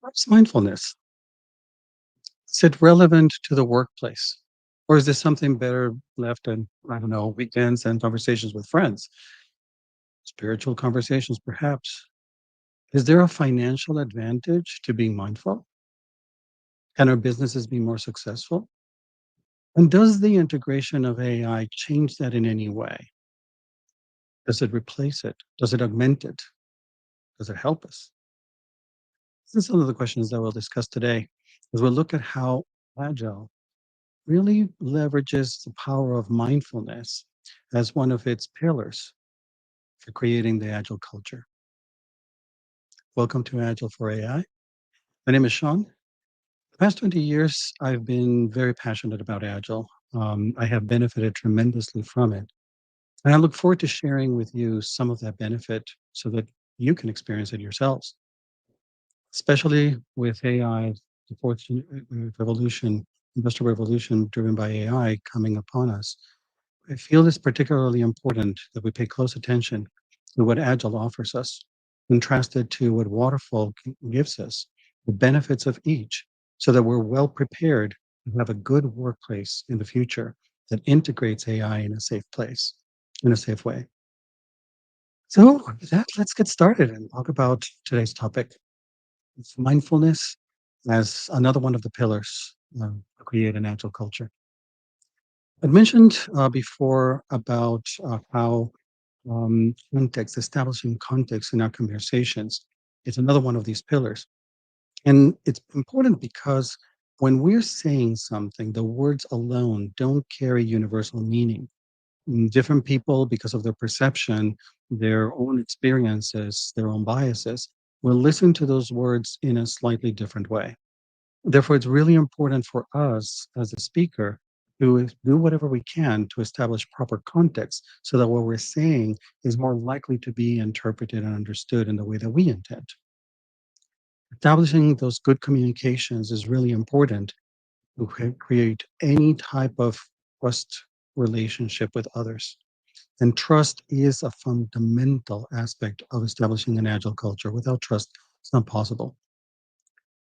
What's mindfulness? Is it relevant to the workplace? Or is this something better left in, I don't know, weekends and conversations with friends? Spiritual conversations, perhaps. Is there a financial advantage to being mindful? Can our businesses be more successful? And does the integration of AI change that in any way? Does it replace it? Does it augment it? Does it help us? These are some of the questions that we'll discuss today as we'll look at how Agile really leverages the power of mindfulness as one of its pillars for creating the Agile culture. Welcome to Agile for AI. My name is Sean. The past 20 years, I've been very passionate about Agile. I have benefited tremendously from it. And I look forward to sharing with you some of that benefit so that you can experience it yourselves, especially with AI, the fourth revolution, industrial revolution driven by AI coming upon us. I feel it's particularly important that we pay close attention to what Agile offers us, contrasted to what Waterfall gives us, the benefits of each, so that we're well prepared to have a good workplace in the future that integrates AI in a safe place, in a safe way. So, with that, let's get started and talk about today's topic. It's mindfulness as another one of the pillars to create an agile culture. I mentioned before about how context, establishing context in our conversations is another one of these pillars. And it's important because when we're saying something, the words alone don't carry universal meaning. Different people, because of their perception, their own experiences, their own biases, will listen to those words in a slightly different way. Therefore, it's really important for us as a speaker to do whatever we can to establish proper context so that what we're saying is more likely to be interpreted and understood in the way that we intend. Establishing those good communications is really important to create any type of trust relationship with others. And trust is a fundamental aspect of establishing an agile culture. Without trust, it's not possible.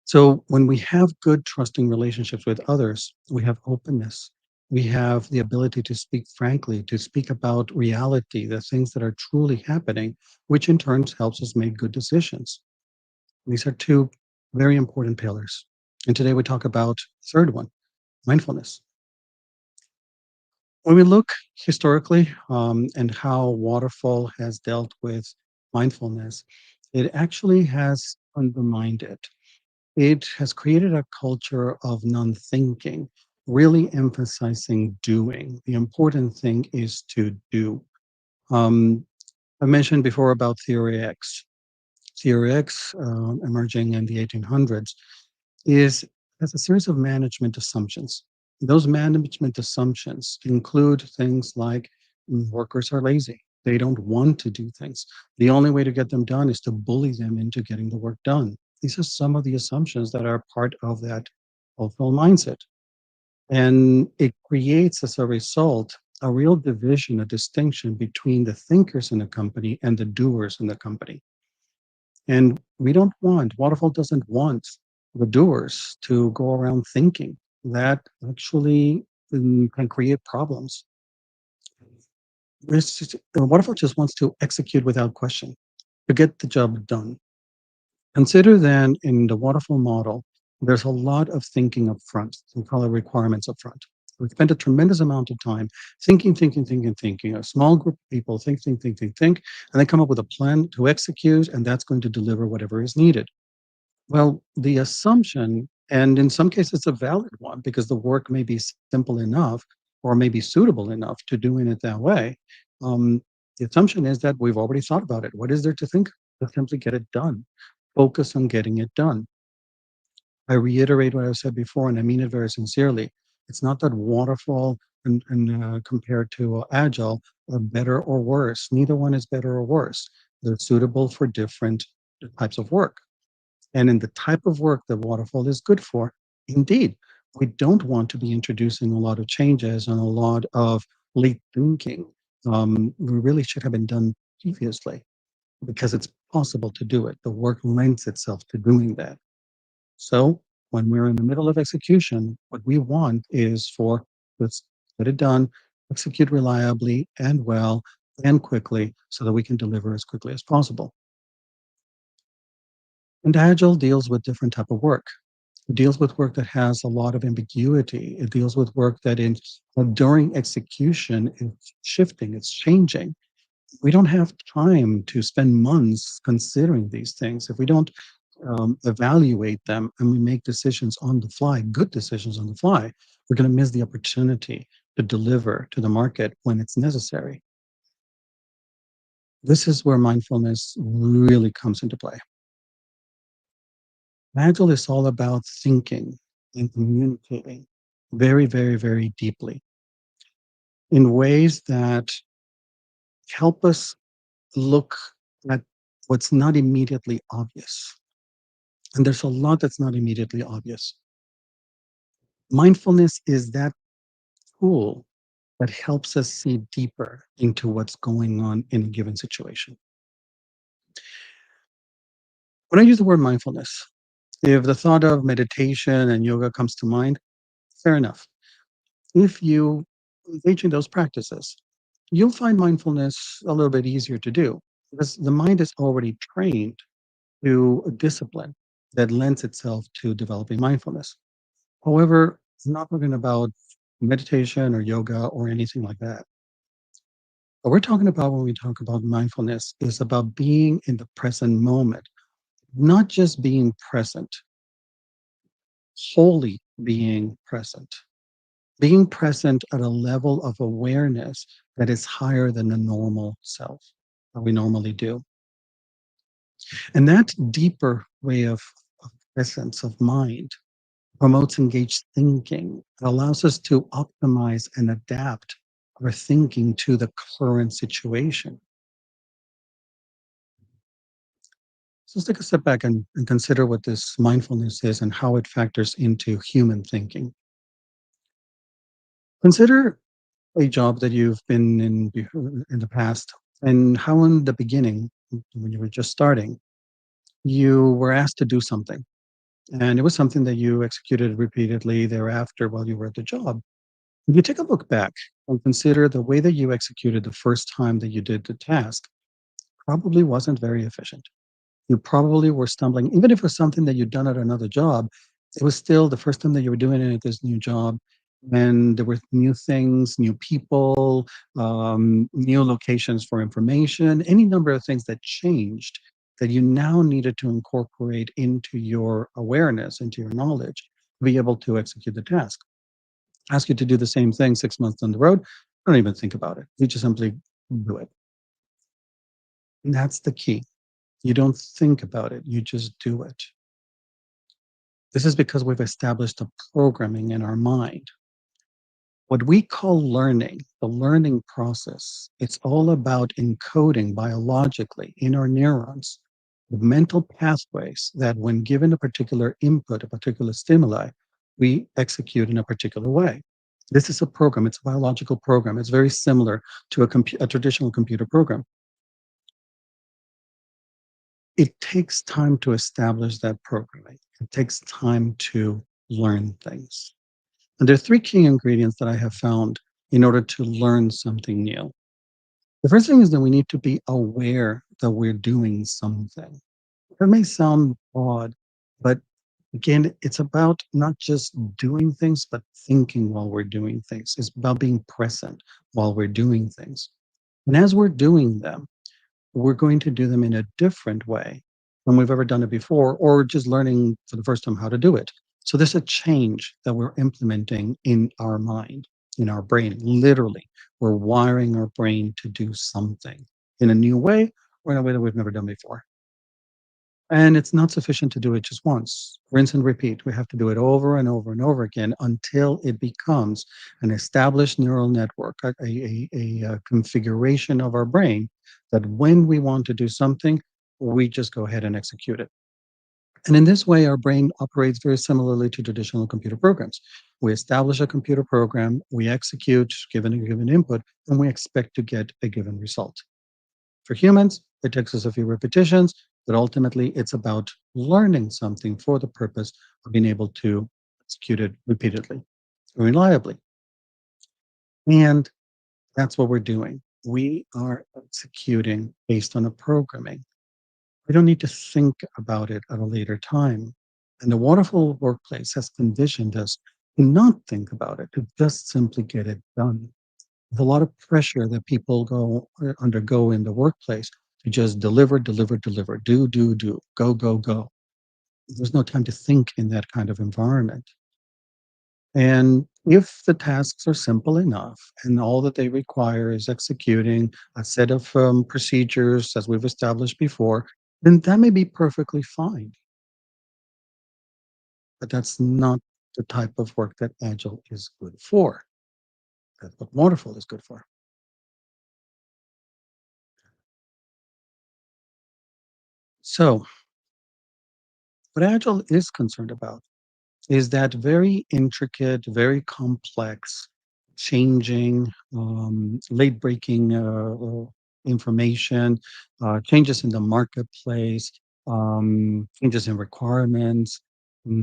So when we have good trusting relationships with others, we have openness. We have the ability to speak frankly, to speak about reality, the things that are truly happening, which in turn helps us make good decisions. These are two very important pillars. And today we talk about the third one, mindfulness. When we look historically and how Waterfall has dealt with mindfulness, it actually has undermined it. It has created a culture of non-thinking, really emphasizing doing. The important thing is to do. Um, I mentioned before about Theory X. Theory X, emerging in the 1800s, is has a series of management assumptions. Those management assumptions include things like workers are lazy. They don't want to do things. The only way to get them done is to bully them into getting the work done. These are some of the assumptions that are part of that cultural mindset. And it creates, as a result, a real division, a distinction between the thinkers in the company and the doers in the company. And we don't want, Waterfall doesn't want the doers to go around thinking. That actually can create problems. Waterfall just wants to execute without question, to get the job done. Consider then in the waterfall model, there's a lot of thinking up front. We call it requirements up front. We spend a tremendous amount of time thinking, thinking, thinking, thinking. A small group of people think, think, think, think, think, and then come up with a plan to execute, and that's going to deliver whatever is needed. Well, the assumption, and in some cases it's a valid one because the work may be simple enough or maybe suitable enough to doing it that way. Um, the assumption is that we've already thought about it. What is there to think? Let's simply get it done. Focus on getting it done. I reiterate what I said before, and I mean it very sincerely. It's not that waterfall and compared to agile are better or worse. Neither one is better or worse. They're suitable for different types of work. And in the type of work that waterfall is good for, indeed, we don't want to be introducing a lot of changes and a lot of late thinking. We really should have been done previously because it's possible to do it. The work lends itself to doing that. So when we're in the middle of execution, what we want is for let's get it done, execute reliably and well and quickly so that we can deliver as quickly as possible. And Agile deals with different type of work. It deals with work that has a lot of ambiguity. It deals with work that in during execution it's shifting, it's changing. We don't have time to spend months considering these things. If we don't evaluate them and we make decisions on the fly, good decisions on the fly, we're going to miss the opportunity to deliver to the market when it's necessary. This is where mindfulness really comes into play. Agile is all about thinking and communicating very, very, very deeply in ways that help us look at what's not immediately obvious. And there's a lot that's not immediately obvious. Mindfulness is that tool that helps us see deeper into what's going on in a given situation. When I use the word mindfulness, if the thought of meditation and yoga comes to mind, fair enough. If you engage in those practices, you'll find mindfulness a little bit easier to do because the mind is already trained to a discipline that lends itself to developing mindfulness. However, I'm not talking about meditation or yoga or anything like that. What we're talking about when we talk about mindfulness is about being in the present moment, not just being present, wholly being present at a level of awareness that is higher than the normal self that we normally do. And that deeper way of presence of mind promotes engaged thinking. It allows us to optimize and adapt our thinking to the current situation. So let's take a step back and consider what this mindfulness is and how it factors into human thinking. Consider a job that you've been in in the past and how in the beginning, when you were just starting, you were asked to do something. And it was something that you executed repeatedly thereafter while you were at the job. If you take a look back and consider the way that you executed the first time that you did the task, probably wasn't very efficient. You probably were stumbling, even if it was something that you'd done at another job, it was still the first time that you were doing it at this new job. And there were new things, new people, new locations for information, any number of things that changed that you now needed to incorporate into your awareness, into your knowledge, to be able to execute the task. Ask you to do the same thing 6 months down the road, don't even think about it. You just simply do it. And that's the key. You don't think about it, you just do it. This is because we've established a programming in our mind. What we call learning, the learning process, it's all about encoding biologically in our neurons the mental pathways that, when given a particular input, a particular stimuli, we execute in a particular way. This is a program, it's a biological program. It's very similar to a traditional computer program. It takes time to establish that programming. It takes time to learn things. And there are three key ingredients that I have found in order to learn something new. The first thing is that we need to be aware that we're doing something. That may sound odd, but again, it's about not just doing things, but thinking while we're doing things. It's about being present while we're doing things. And as we're doing them, we're going to do them in a different way than we've ever done it before, or just learning for the first time how to do it. So there's a change that we're implementing in our mind, in our brain. Literally, we're wiring our brain to do something in a new way or in a way that we've never done before. And it's not sufficient to do it just once. Rinse and repeat. We have to do it over and over and over again until it becomes an established neural network, a configuration of our brain that when we want to do something, we just go ahead and execute it. And in this way, our brain operates very similarly to traditional computer programs. We establish a computer program, we execute given a given input, and we expect to get a given result. For humans, it takes us a few repetitions. But ultimately, it's about learning something for the purpose of being able to execute it repeatedly, reliably. And that's what we're doing. We are executing based on a programming. We don't need to think about it at a later time. And the wonderful workplace has conditioned us to not think about it, to just simply get it done. There's a lot of pressure that people undergo in the workplace to just deliver, deliver, deliver, do, go, go, go. There's no time to think in that kind of environment. And if the tasks are simple enough and all that they require is executing a set of procedures as we've established before, then that may be perfectly fine. But that's not the type of work that Agile is good for. That's what Waterfall is good for. So, what Agile is concerned about is that very intricate, very complex, changing, late breaking information, changes in the marketplace, changes in requirements,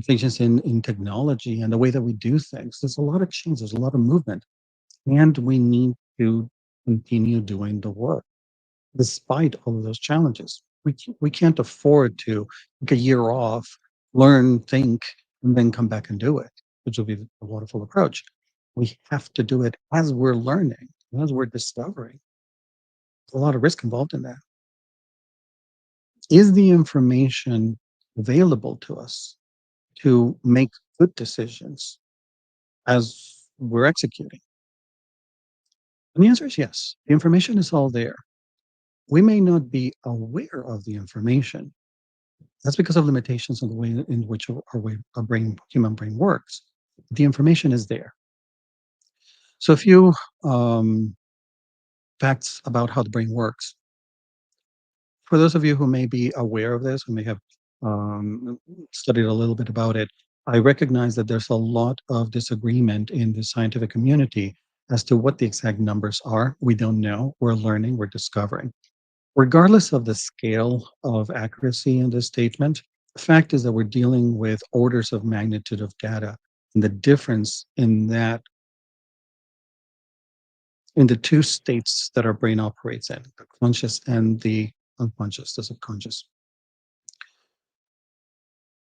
changes in technology and the way that we do things. There's a lot of change, there's a lot of movement, and we need to continue doing the work despite all of those challenges. We can't afford to take a year off, learn, think, and then come back and do it, which will be the waterfall approach. We have to do it as we're learning, as we're discovering. There's a lot of risk involved in that. Is the information available to us to make good decisions as we're executing? And the answer is yes. The information is all there. We may not be aware of the information. That's because of limitations in the way in which our brain, human brain works. The information is there. So a few facts about how the brain works. For those of you who may be aware of this, who may have studied a little bit about it, I recognize that there's a lot of disagreement in the scientific community as to what the exact numbers are. We don't know. We're learning. We're discovering. Regardless of the scale of accuracy in this statement, the fact is that we're dealing with orders of magnitude of data, and the difference in that, in the two states that our brain operates in, the conscious and the unconscious, the subconscious.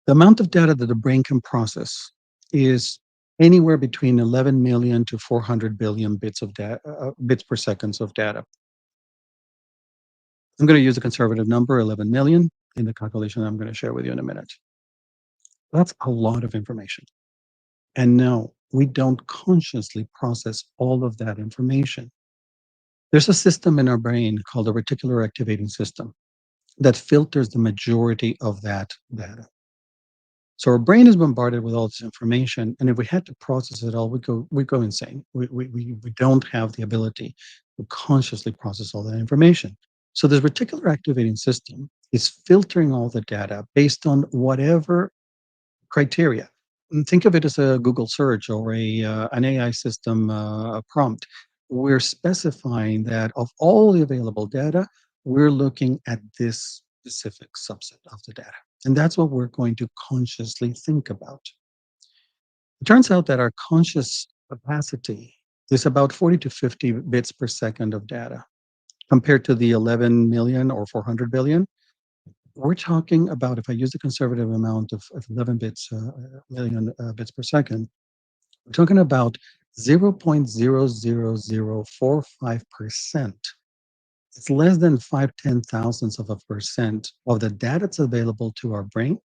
The amount of data that the brain can process is anywhere between 11 million to 400 billion bits of data, bits per seconds of data. I'm going to use a conservative number, 11 million, in the calculation I'm going to share with you in a minute. That's a lot of information. And no, we don't consciously process all of that information. There's a system in our brain called the reticular activating system that filters the majority of that data. So our brain is bombarded with all this information, and if we had to process it all, we go insane. We don't have the ability to consciously process all that information. So this reticular activating system is filtering all the data based on whatever criteria. Think of it as a Google search or an AI system prompt. We're specifying that of all the available data, we're looking at this specific subset of the data. And that's what we're going to consciously think about. It turns out that our conscious capacity is about 40 to 50 bits per second of data compared to the 11 million or 400 billion. We're talking about, if I use the conservative amount of 11 million bits per second, we're talking about 0.00045%. It's less than 5/10,000ths of a percent of the data that's available to our brain.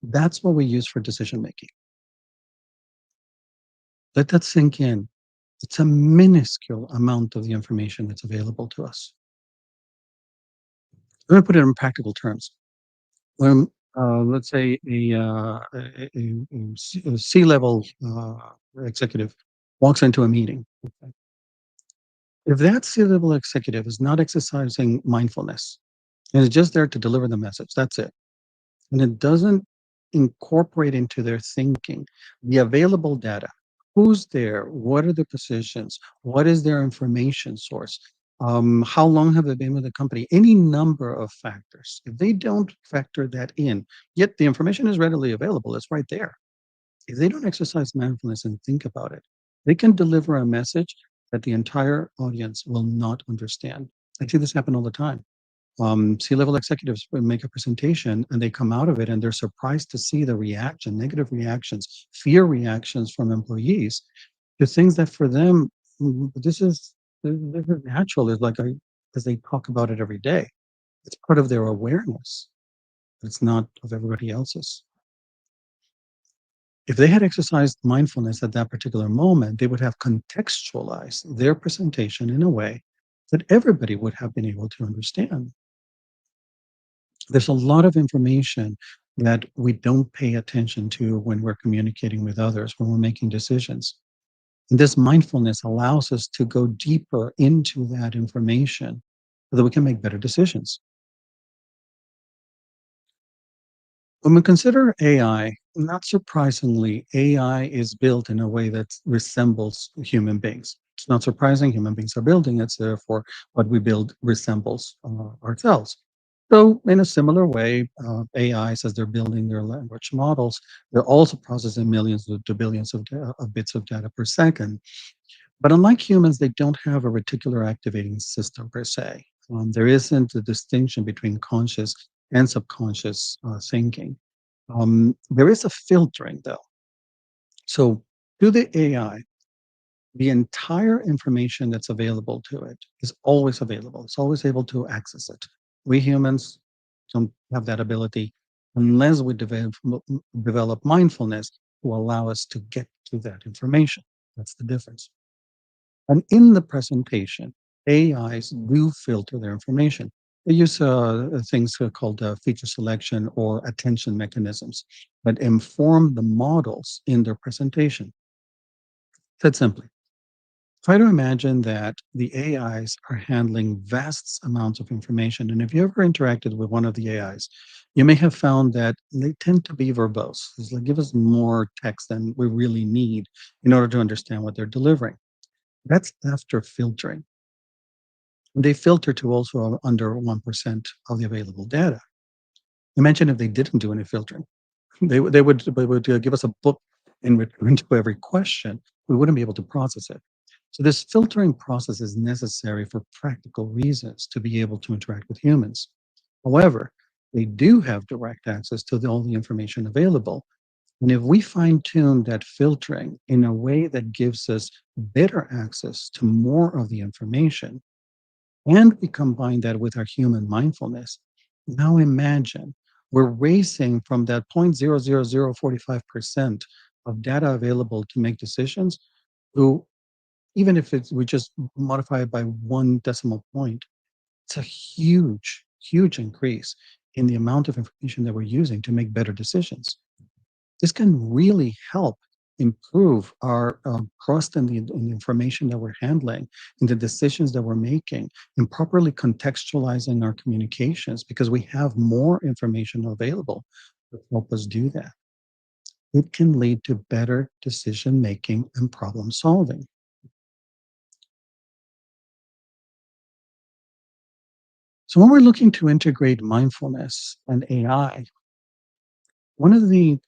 That's what we use for decision making. Let that sink in. It's a minuscule amount of the information that's available to us. Let me put it in practical terms. When, let's say, a C-level executive walks into a meeting, okay, if that C-level executive is not exercising mindfulness and is just there to deliver the message, that's it, and it doesn't incorporate into their thinking the available data. Who's there? What are the positions? What is their information source? How long have they been with the company? Any number of factors. If they don't factor that in, yet the information is readily available, it's right there. If they don't exercise mindfulness and think about it, they can deliver a message that the entire audience will not understand. I see this happen all the time. C-level executives will make a presentation and they come out of it and they're surprised to see the reaction, negative reactions, fear reactions from employees to things that for them, this is natural. It's like because they talk about it every day. It's part of their awareness. It's not of everybody else's. If they had exercised mindfulness at that particular moment, they would have contextualized their presentation in a way that everybody would have been able to understand. There's a lot of information that we don't pay attention to when we're communicating with others, when we're making decisions. And this mindfulness allows us to go deeper into that information so that we can make better decisions. When we consider AI, not surprisingly, AI is built in a way that resembles human beings. It's not surprising human beings are building it, so therefore, what we build resembles ourselves. So, in a similar way, AIs, as they're building their language models, they're also processing millions to billions of bits of data per second. But unlike humans, they don't have a reticular activating system per se. There isn't a distinction between conscious and subconscious thinking. There is a filtering, though. So, to the AI, the entire information that's available to it is always available. It's always able to access it. We humans don't have that ability unless we develop mindfulness to allow us to get to that information. That's the difference. And in the presentation, AIs do filter their information. They use things called feature selection or attention mechanisms that inform the models in their presentation. Said simply, try to imagine that the AIs are handling vast amounts of information. And if you ever interacted with one of the AIs, you may have found that they tend to be verbose. It's like, give us more text than we really need in order to understand what they're delivering. That's after filtering. They filter to also under 1% of the available data. Imagine if they didn't do any filtering. They would give us a book in return to every question. We wouldn't be able to process it. So this filtering process is necessary for practical reasons to be able to interact with humans. However, they do have direct access to all the information available. And if we fine tune that filtering in a way that gives us better access to more of the information, and we combine that with our human mindfulness, now imagine we're racing from that 0.00045% of data available to make decisions to, even if we just modify it by one decimal point, it's a huge, huge increase in the amount of information that we're using to make better decisions. This can really help improve our trust in the information that we're handling, in the decisions that we're making, in properly contextualizing our communications because we have more information available to help us do that. It can lead to better decision making and problem solving. So, when we're looking to integrate mindfulness and AI, one of the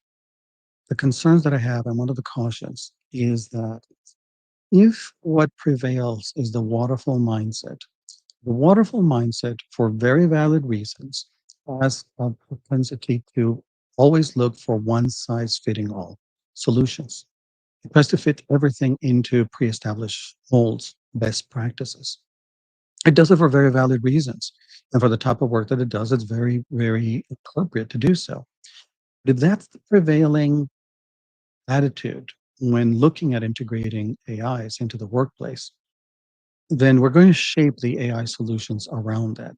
concerns that I have and one of the cautions is that if what prevails is the waterfall mindset, for very valid reasons, has a propensity to always look for one size fitting all solutions. It tries to fit everything into pre established molds, best practices. It does it for very valid reasons. And for the type of work that it does, it's very, very appropriate to do so. But if that's the prevailing attitude when looking at integrating AIs into the workplace, then we're going to shape the AI solutions around that.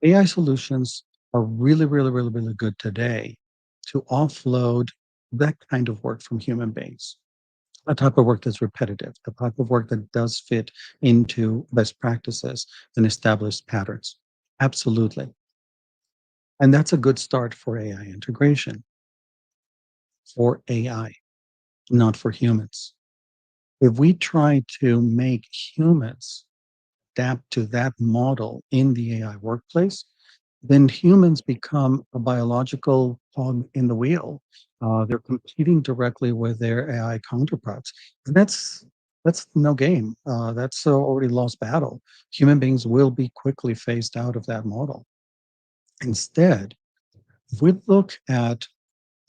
AI solutions are really, really, really, really good today to offload that kind of work from human beings. A type of work that's repetitive, the type of work that does fit into best practices and established patterns. Absolutely. And that's a good start for AI integration, for AI, not for humans. If we try to make humans adapt to that model in the AI workplace, then humans become a biological cog in the wheel. They're competing directly with their AI counterparts, and that's no game. That's already lost battle. Human beings will be quickly phased out of that model. Instead, if we look at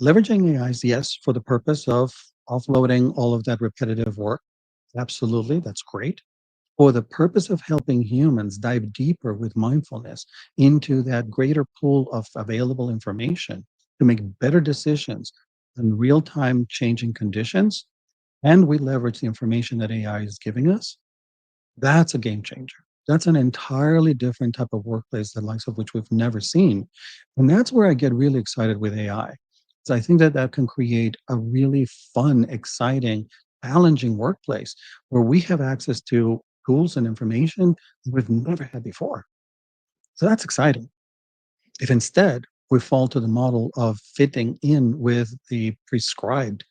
leveraging AIs, yes, for the purpose of offloading all of that repetitive work, absolutely, that's great. For the purpose of helping humans dive deeper with mindfulness into that greater pool of available information to make better decisions in real time changing conditions, and we leverage the information that AI is giving us, that's a game changer. That's an entirely different type of workplace, the likes of which we've never seen. And that's where I get really excited with AI. So I think that that can create a really fun, exciting, challenging workplace where we have access to tools and information we've never had before. So that's exciting. If instead we fall to the model of fitting in with the prescribed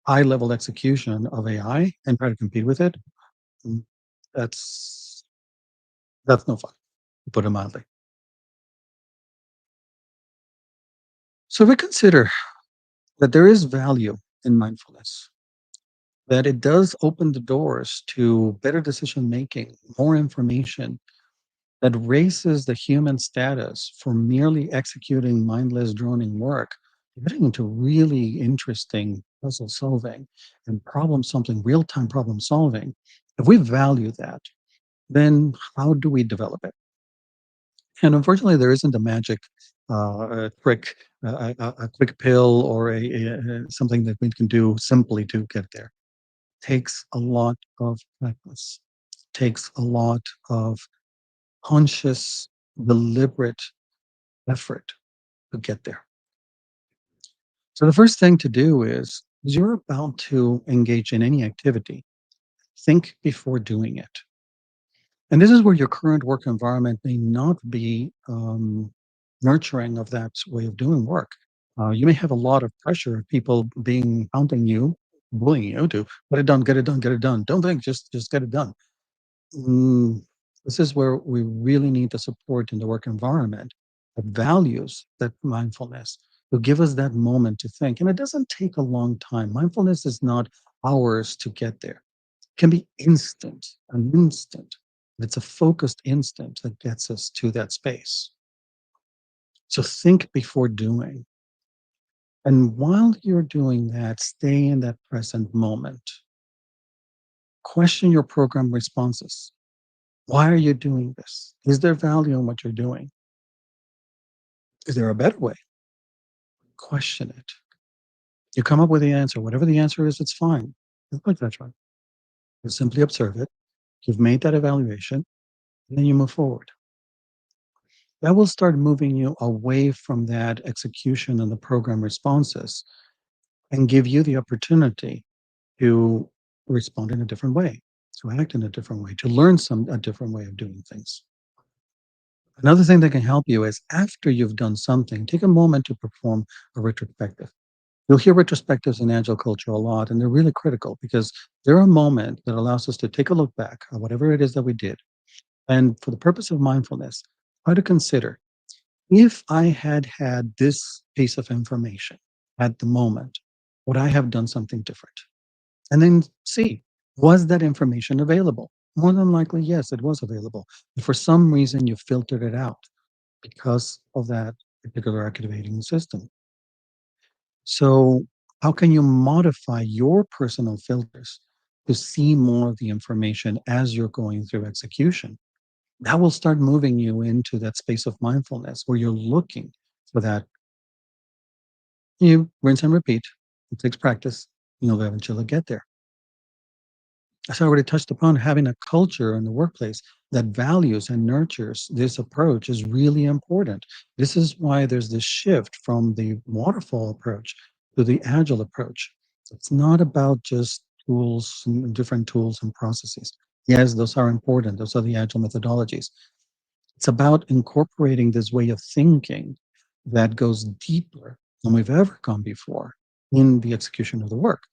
high level execution of AI and try to compete with it, mm, that's that's no fun, to put it mildly. So we consider that there is value in mindfulness, that it does open the doors to better decision making, more information that raises the human status for merely executing mindless droning work, getting into really interesting puzzle solving and problem solving, real time problem solving. If we value that, then how do we develop it? And unfortunately, there isn't a magic trick, a quick pill, or something that we can do simply to get there. Takes a lot of practice. Takes a lot of conscious, deliberate effort to get there. So the first thing to do is, as you're about to engage in any activity, think before doing it. And this is where your current work environment may not be nurturing of that way of doing work. You may have a lot of pressure, people being pounding you, bullying you to get it done, get it done, get it done. Don't think, just get it done. Mm, this is where we really need the support in the work environment that values that mindfulness to give us that moment to think. And it doesn't take a long time. Mindfulness is not hours to get there. It can be instant, an instant. It's a focused instant that gets us to that space. So think before doing. And while you're doing that, stay in that present moment. Question your program responses. Why are you doing this? Is there value in what you're doing? Is there a better way? Question it. You come up with the answer. Whatever the answer is, it's fine. It's like that's right. You simply observe it. You've made that evaluation, and then you move forward. That will start moving you away from that execution and the program responses and give you the opportunity to respond in a different way, to act in a different way, to learn a different way of doing things. Another thing that can help you is after you've done something, take a moment to perform a retrospective. You'll hear retrospectives in Agile culture a lot, and they're really critical because they're a moment that allows us to take a look back at whatever it is that we did. And for the purpose of mindfulness, try to consider if I had had this piece of information at the moment, would I have done something different? And then see, was that information available? More than likely, yes, it was available. But for some reason, you filtered it out because of that particular activating system. So, how can you modify your personal filters to see more of the information as you're going through execution? That will start moving you into that space of mindfulness where you're looking for that. You rinse and repeat. It takes practice. You'll eventually get there. As I already touched upon, having a culture in the workplace that values and nurtures this approach is really important. This is why there's this shift from the waterfall approach to the agile approach. It's not about just tools and different tools and processes. Yes, those are important. Those are the agile methodologies. It's about incorporating this way of thinking that goes deeper than we've ever gone before in the execution of the work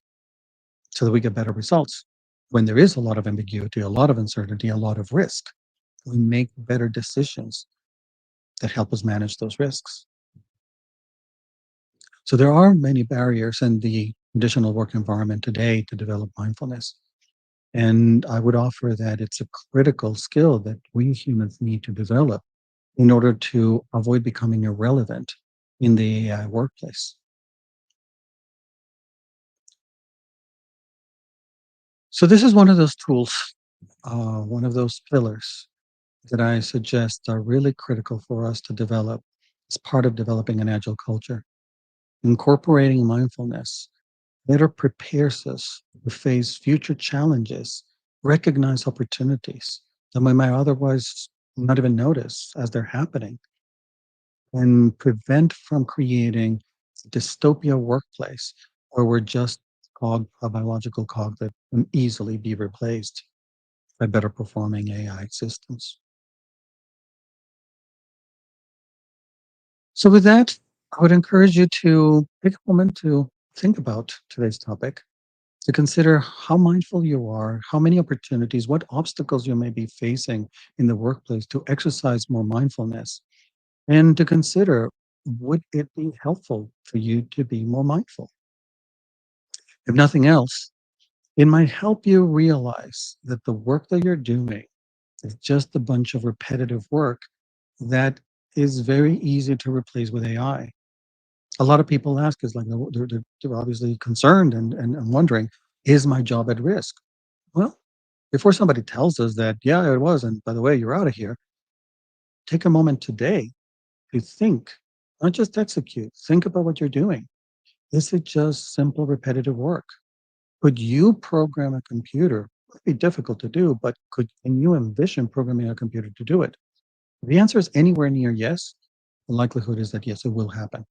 so that we get better results. When there is a lot of ambiguity, a lot of uncertainty, a lot of risk, we make better decisions that help us manage those risks. So there are many barriers in the traditional work environment today to develop mindfulness. And I would offer that it's a critical skill that we humans need to develop in order to avoid becoming irrelevant in the AI workplace. So this is one of those tools, one of those pillars that I suggest are really critical for us to develop as part of developing an agile culture. Incorporating mindfulness better prepares us to face future challenges, recognize opportunities that we might otherwise not even notice as they're happening, and prevent from creating a dystopia workplace where we're just a biological cog that can easily be replaced by better performing AI systems. So, with that, I would encourage you to take a moment to think about today's topic, to consider how mindful you are, how many opportunities, what obstacles you may be facing in the workplace to exercise more mindfulness, and to consider, would it be helpful for you to be more mindful? If nothing else, it might help you realize that the work that you're doing is just a bunch of repetitive work that is very easy to replace with AI. A lot of people ask is like they're obviously concerned and wondering, is my job at risk? Well, before somebody tells us that, yeah, it was, and by the way, you're out of here, take a moment today to think, not just execute. Think about what you're doing. Is it just simple repetitive work? Could you program a computer? It would be difficult to do, but can you envision programming a computer to do it? If the answer is anywhere near yes, the likelihood is that yes, it will happen.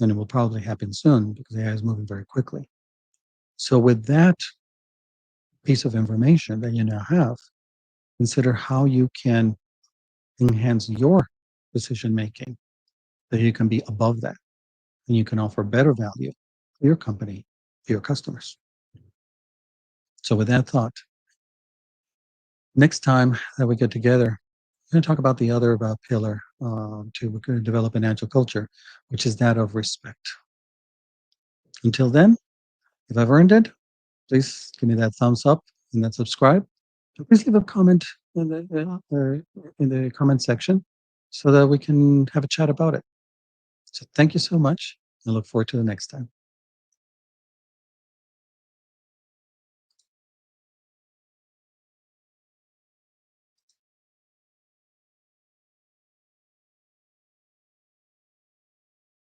And it will probably happen soon because AI is moving very quickly. So, with that piece of information that you now have, consider how you can enhance your decision making, that you can be above that and you can offer better value to your company, to your customers. So, with that thought, next time that we get together, we're going to talk about the other pillar to we're going to develop an agile culture, which is that of respect. Until then, if I've earned it, please give me that thumbs up and that subscribe. And please leave a comment in the comment section so that we can have a chat about it. So thank you so much. I look forward to the next time.